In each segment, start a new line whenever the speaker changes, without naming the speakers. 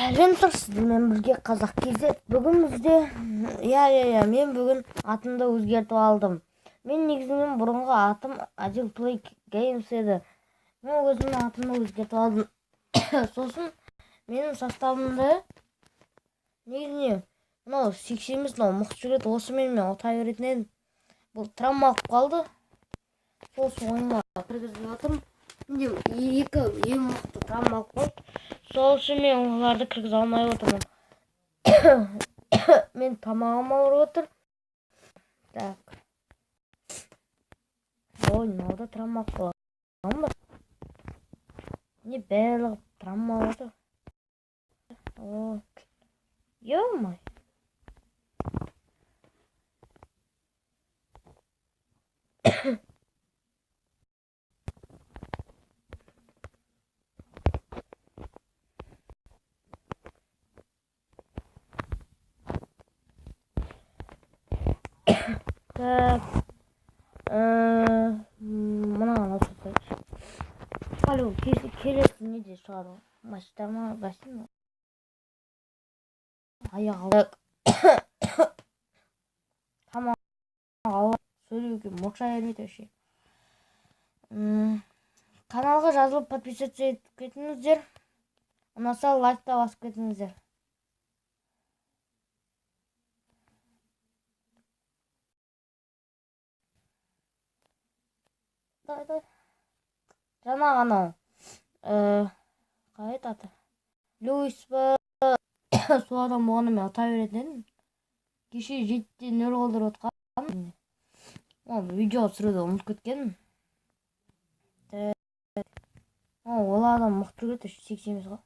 Жентас, мен бірге қазақ кезде бүгін бізде мен бүгін атымды өзгертіп алдым. Мен негізінен бұрынғы атым Adil Play Games еді. Мен өзімнің атымды өзгертіп алдым. Сосын менің составымда негізінен мынау 80 емес, мынау мықты жігіт, осымен мен ұтай беретін едім. Бұл травма алып қалды. Сосын ойынға кіргізіп жатырмын. Екі ең мықты травма алып қалды. Сол үшін мен оларды кіргізе алмай отырмын. Мен тамағым ауырып отыр. Так. Ой, мынау да травма алып қалған ба? Не барлығы травма алып отыр. О, ё-май. Так. Мынаған ауысып қояйықшы. Қалу келесі неде шығару? Матчта ма, бассейн ма? Аяқ алып. Тамақ алып. Сөйлеуге мұрша ермейді вообще. Каналға жазылып подписаться етіп кетіңіздер. Ұнаса лайкта басып кетіңіздер. Жаңа анау қалай аты? Луис па? Сол адам болғанда мен ұтай беретін едім. Кеше 7-0 қалдырып отқан. Видео түсіруді ұмытып кеткенмін. Ол адам мықты жігіт, 80 емес қой.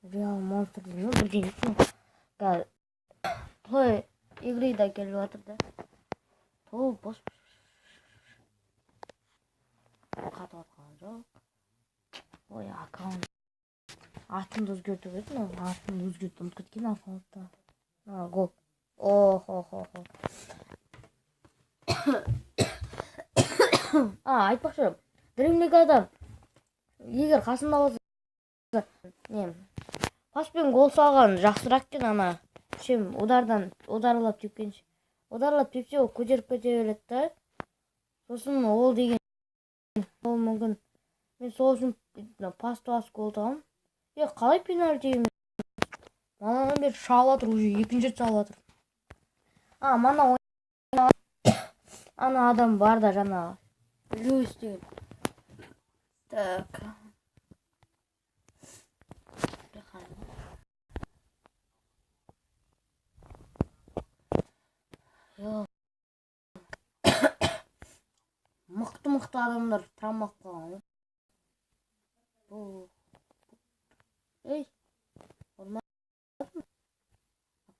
Реал монстр деймін, бірден еттім. Плей игры да келіп жатыр да. Сол бос. Қатып атқан жоқ. Ой, аккаунт. Атымды өзгертіп едім, атымды өзгертіп ұмытып кеткен аккаунтта. Гол. О-хо-хо-хо. Айтпақшы, Дримлигада егер қасында болса, паспен гол салған жақсырақ екен, ана чем ударлап тепкенше. Ударлап тепсе, ол көтеріп кете береді да. Сосын ол деген ол мүмкін. Мен сол үшін пасты гол тағам. Қалай пенальти емес? Манан бері шалып жатыр, уже екінші рет шалып жатыр. Мана ана адам бар да жаңағы. Луис деген. Так. Мықты адамдар травма алып қалған. Ей, ұрмай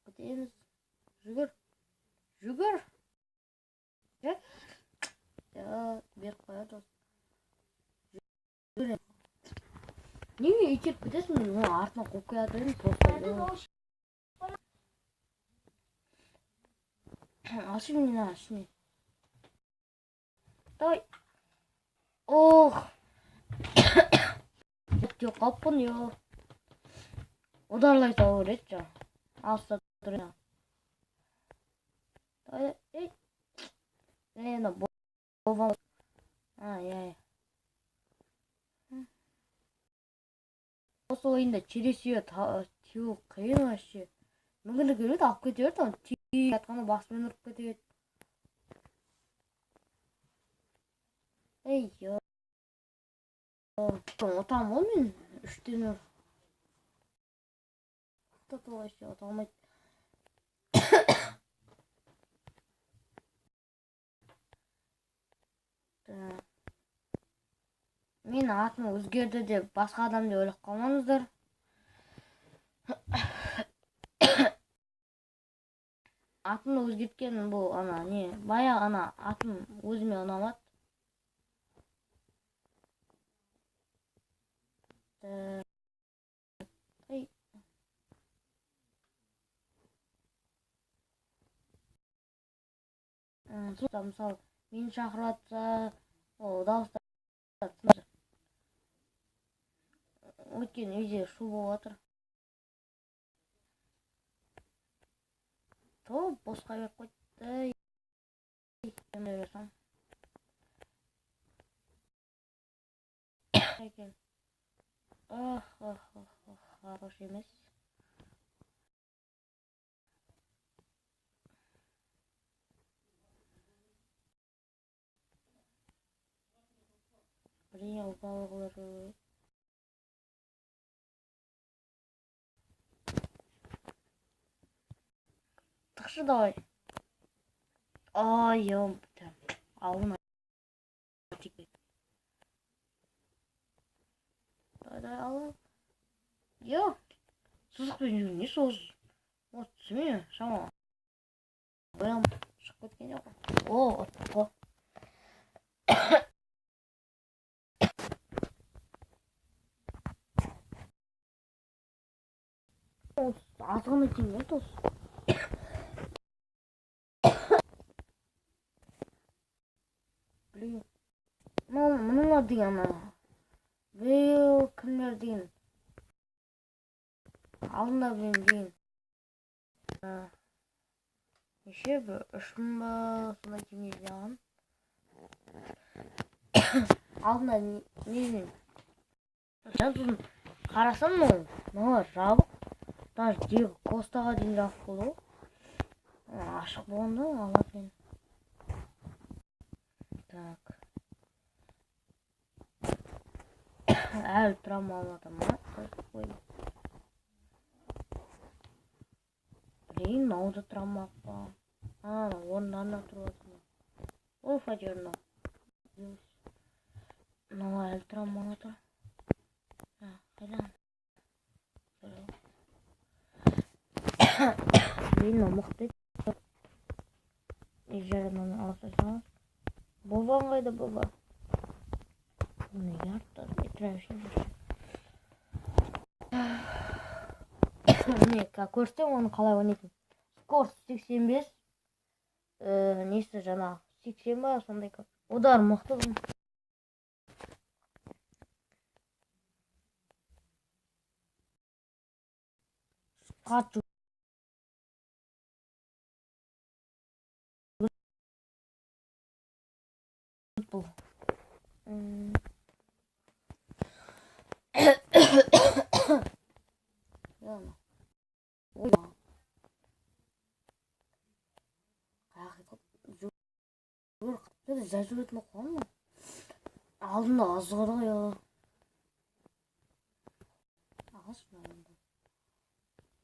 кетеміз. Жүгір. Беріп қояды. Неге итеріп кетесің? Мен артына қуып қояды едім, просто. Алшы мені, ашыны. Давай. Ох. Жоқ қалыппын, ударлай салу керек жа. Алыста тұрына. Давай, ей. Болған. Осы ойында чересиге теу қиын вообще. Мүмкіндік береді, алып кете берді, теу атқанда басымен ұрып кете берді. Ей, отам ол мен 3-0. Вообще ота алмайды. Мен атым өзгерді деп басқа адам деп ойлап қалмаңыздар. Атымды өзгерткен бұл баяғы атым өзіме ұнамады. Мысалы, мені шақырып жатса, ол дауыстап Өйткені үйде шу болып жатыр. Топ босқа беріп қойды. Енді берсем. Екен. Хорош емес. Блин, балығылар. Тықшы давай. Ай, ёпта. Алдын текпей. Давай алып. Жоқ. Сызықпен жүрген не соғыз. Вот, түсіме, шама. Баям шығып кеткен жоқ. О, отқа. Азғын екен не тос. Блин. Мұныңа деген биыл кімдер деген алдында білем деген неше бір 3.000 ба сондай теңге жинаған. Алдында не деймін сосын қарасам мына жабық. Даже жегі костаға дейін жабық болды ғой. Ашық болғанда алатын. Так. Әлі тұрам алмадым ма? Блин, мынау тұрам ба? Орындарында тұрып жатырмын. Ол фатирында. Мынау әлі тұрам ма тұр? Қайдан? Блин, мықты. Ежерінен алсасаңыз. Болбан қайда болба? Bunu yaptım. Getirmişim. Ne ko'rsam onu қалай ойнайтын. Скор 85. Несі жаңағы 80 ба сондай. Удар мықты. Қату. Бұл. Жай жүретін оқыған ма? Алдында азғыры ғой. Ағаш барында.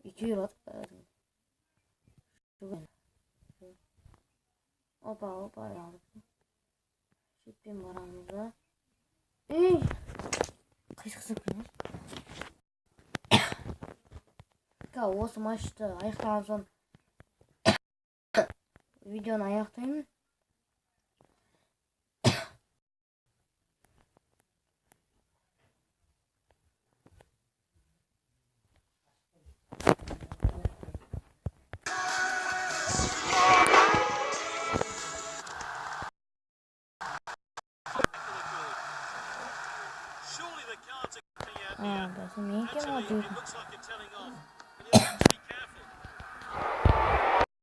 Екеуір атып бәрін. Опа, алып. Шетпен барамыз да. Қайсықсып кеміз. Осы матчты аяқтаған соң видеоны аяқтаймын. Burası niye kim atıyor?